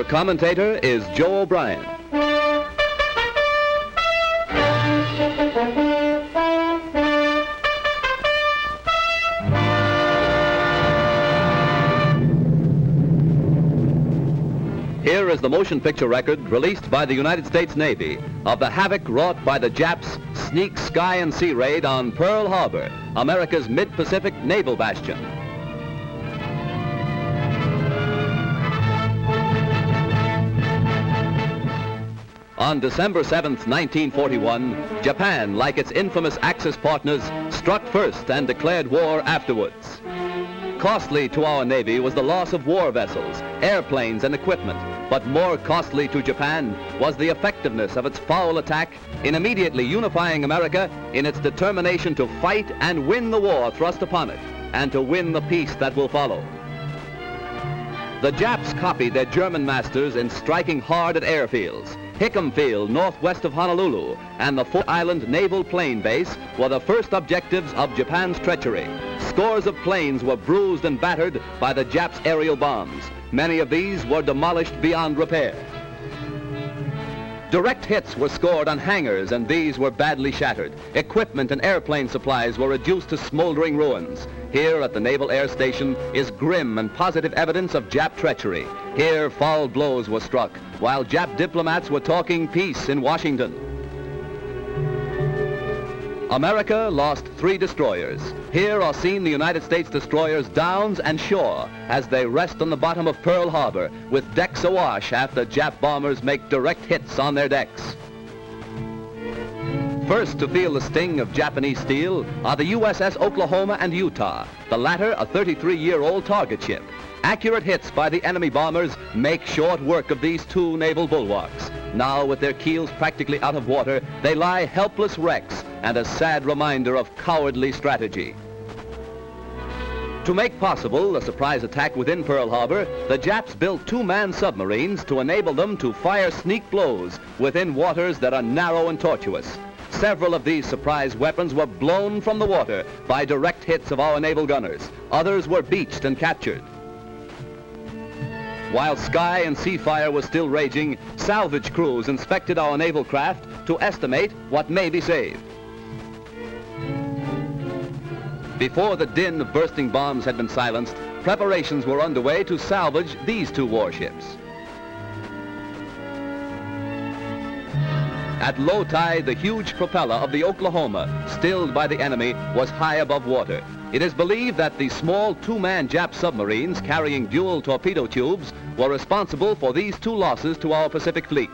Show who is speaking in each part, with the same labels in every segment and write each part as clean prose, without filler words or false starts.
Speaker 1: Our commentator is Joe O'Brien. Here is the motion picture record released by the United States Navy of the havoc wrought by the Japs' sneak sky and sea raid on Pearl Harbor, America's mid-Pacific naval bastion. On December 7th, 1941, Japan, like its infamous Axis partners, struck first and declared war afterwards. Costly to our Navy was the loss of war vessels, airplanes, and equipment, but more costly to Japan was the effectiveness of its foul attack in immediately unifying America in its determination to fight and win the war thrust upon it, and to win the peace that will follow. The Japs copied their German masters in striking hard at airfields. Hickam Field, northwest of Honolulu, and the Fort Island Naval Plane Base were the first objectives of Japan's treachery. Scores of planes were bruised and battered by the Japs' aerial bombs. Many of these were demolished beyond repair. Direct hits were scored on hangars, and these were badly shattered. Equipment and airplane supplies were reduced to smoldering ruins. Here at the Naval Air Station is grim and positive evidence of Jap treachery. Here foul blows were struck, while Jap diplomats were talking peace in Washington. America lost 3 destroyers. Here are seen the United States destroyers Downs and Shaw as they rest on the bottom of Pearl Harbor with decks awash after Jap bombers make direct hits on their decks. First to feel the sting of Japanese steel are the USS Oklahoma and Utah, the latter a 33-year-old target ship. Accurate hits by the enemy bombers make short work of these 2 naval bulwarks. Now, with their keels practically out of water, they lie helpless wrecks and a sad reminder of cowardly strategy. To make possible the surprise attack within Pearl Harbor, the Japs built 2-man submarines to enable them to fire sneak blows within waters that are narrow and tortuous. Several of these surprise weapons were blown from the water by direct hits of our naval gunners. Others were beached and captured. While sky and sea fire was still raging, salvage crews inspected our naval craft to estimate what may be saved. Before the din of bursting bombs had been silenced, preparations were underway to salvage these 2 warships. At low tide, the huge propeller of the Oklahoma, stilled by the enemy, was high above water. It is believed that the small 2-man Jap submarines carrying dual torpedo tubes were responsible for these 2 losses to our Pacific Fleet.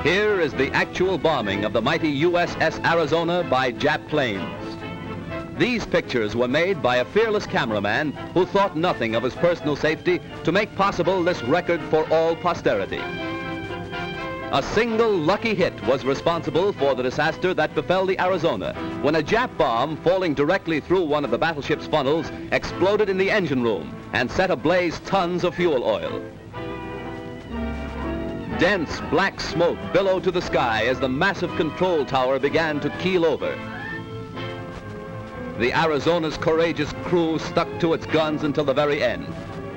Speaker 1: Here is the actual bombing of the mighty USS Arizona by Jap planes. These pictures were made by a fearless cameraman who thought nothing of his personal safety to make possible this record for all posterity. A single lucky hit was responsible for the disaster that befell the Arizona when a Jap bomb falling directly through one of the battleship's funnels exploded in the engine room and set ablaze tons of fuel oil. Dense black smoke billowed to the sky as the massive control tower began to keel over. The Arizona's courageous crew stuck to its guns until the very end.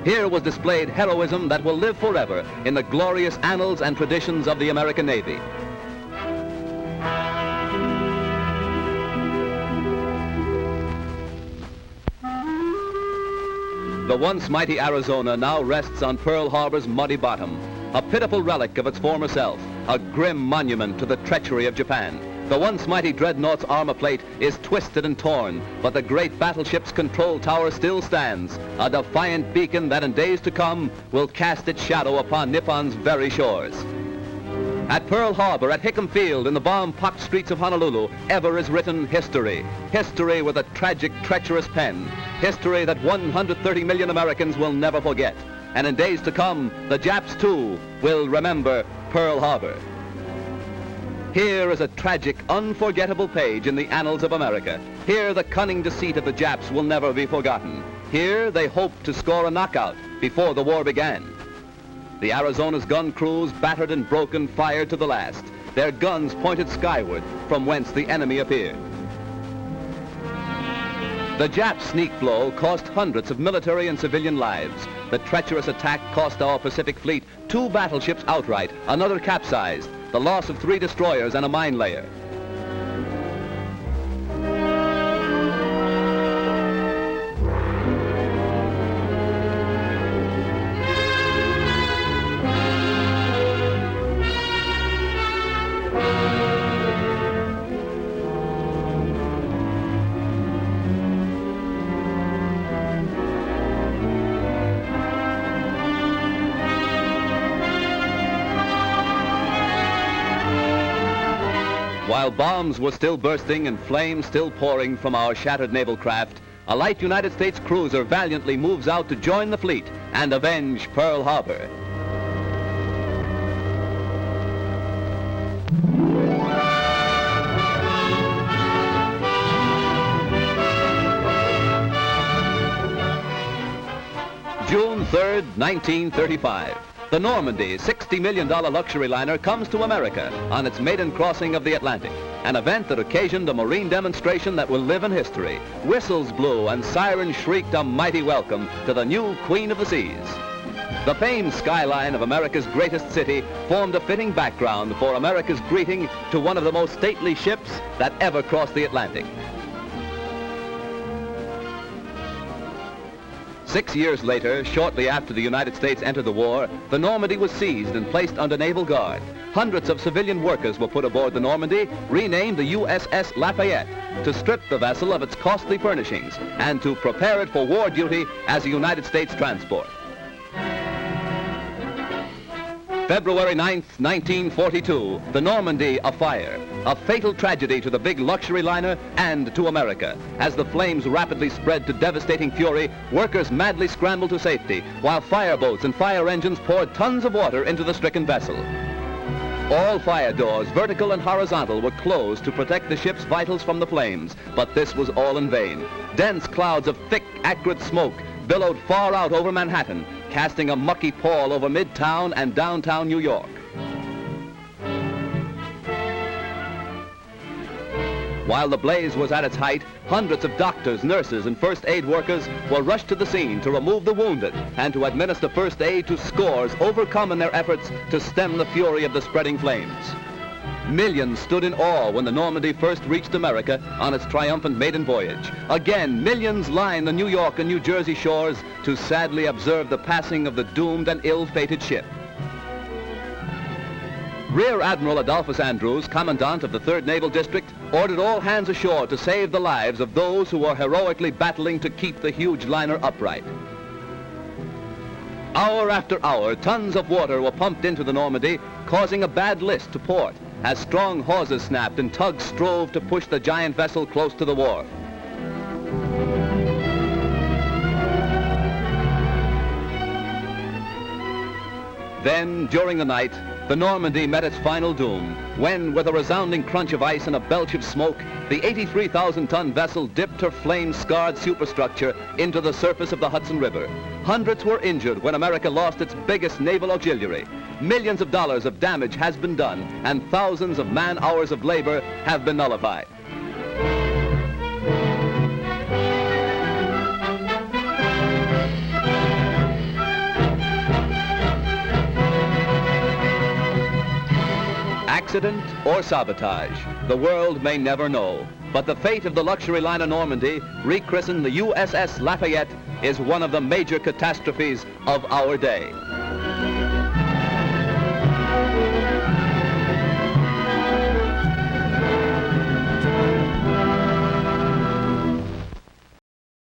Speaker 1: Here was displayed heroism that will live forever in the glorious annals and traditions of the American Navy. The once mighty Arizona now rests on Pearl Harbor's muddy bottom, a pitiful relic of its former self, a grim monument to the treachery of Japan. The once mighty dreadnought's armor plate is twisted and torn, but the great battleship's control tower still stands, a defiant beacon that in days to come will cast its shadow upon Nippon's very shores. At Pearl Harbor, at Hickam Field, in the bomb-pocked streets of Honolulu, ever is written history. History with a tragic, treacherous pen. History that 130 million Americans will never forget. And in days to come, the Japs, too, will remember Pearl Harbor. Here is a tragic, unforgettable page in the annals of America. Here, the cunning deceit of the Japs will never be forgotten. Here, they hoped to score a knockout before the war began. The Arizona's gun crews, battered and broken, fired to the last, their guns pointed skyward from whence the enemy appeared. The Jap sneak blow cost hundreds of military and civilian lives. The treacherous attack cost our Pacific Fleet 2 battleships outright, another capsized, the loss of 3 destroyers and a mine layer. While bombs were still bursting and flames still pouring from our shattered naval craft, a light United States cruiser valiantly moves out to join the fleet and avenge Pearl Harbor. June 3rd, 1935. The Normandie, $60 million luxury liner, comes to America on its maiden crossing of the Atlantic, an event that occasioned a marine demonstration that will live in history. Whistles blew and sirens shrieked a mighty welcome to the new Queen of the Seas. The famed skyline of America's greatest city formed a fitting background for America's greeting to one of the most stately ships that ever crossed the Atlantic. 6 years later, shortly after the United States entered the war, the Normandie was seized and placed under naval guard. Hundreds of civilian workers were put aboard the Normandie, renamed the USS Lafayette, to strip the vessel of its costly furnishings and to prepare it for war duty as a United States transport. February 9th, 1942, the Normandie afire. A fatal tragedy to the big luxury liner and to America. As the flames rapidly spread to devastating fury, workers madly scrambled to safety, while fireboats and fire engines poured tons of water into the stricken vessel. All fire doors, vertical and horizontal, were closed to protect the ship's vitals from the flames, but this was all in vain. Dense clouds of thick, acrid smoke billowed far out over Manhattan, casting a mucky pall over Midtown and downtown New York. While the blaze was at its height, hundreds of doctors, nurses, and first aid workers were rushed to the scene to remove the wounded and to administer first aid to scores overcome in their efforts to stem the fury of the spreading flames. Millions stood in awe when the Normandie first reached America on its triumphant maiden voyage. Again, millions lined the New York and New Jersey shores to sadly observe the passing of the doomed and ill-fated ship. Rear Admiral Adolphus Andrews, Commandant of the 3rd Naval District, ordered all hands ashore to save the lives of those who were heroically battling to keep the huge liner upright. Hour after hour, tons of water were pumped into the Normandie, causing a bad list to port, as strong hawsers snapped and tugs strove to push the giant vessel close to the wharf. Then, during the night, the Normandie met its final doom, when, with a resounding crunch of ice and a belch of smoke, the 83,000-ton vessel dipped her flame-scarred superstructure into the surface of the Hudson River. Hundreds were injured when America lost its biggest naval auxiliary. Millions of dollars of damage has been done, and thousands of man-hours of labor have been nullified. Accident or sabotage, the world may never know. But the fate of the luxury liner Normandie, rechristened the USS Lafayette, is one of the major catastrophes of our day.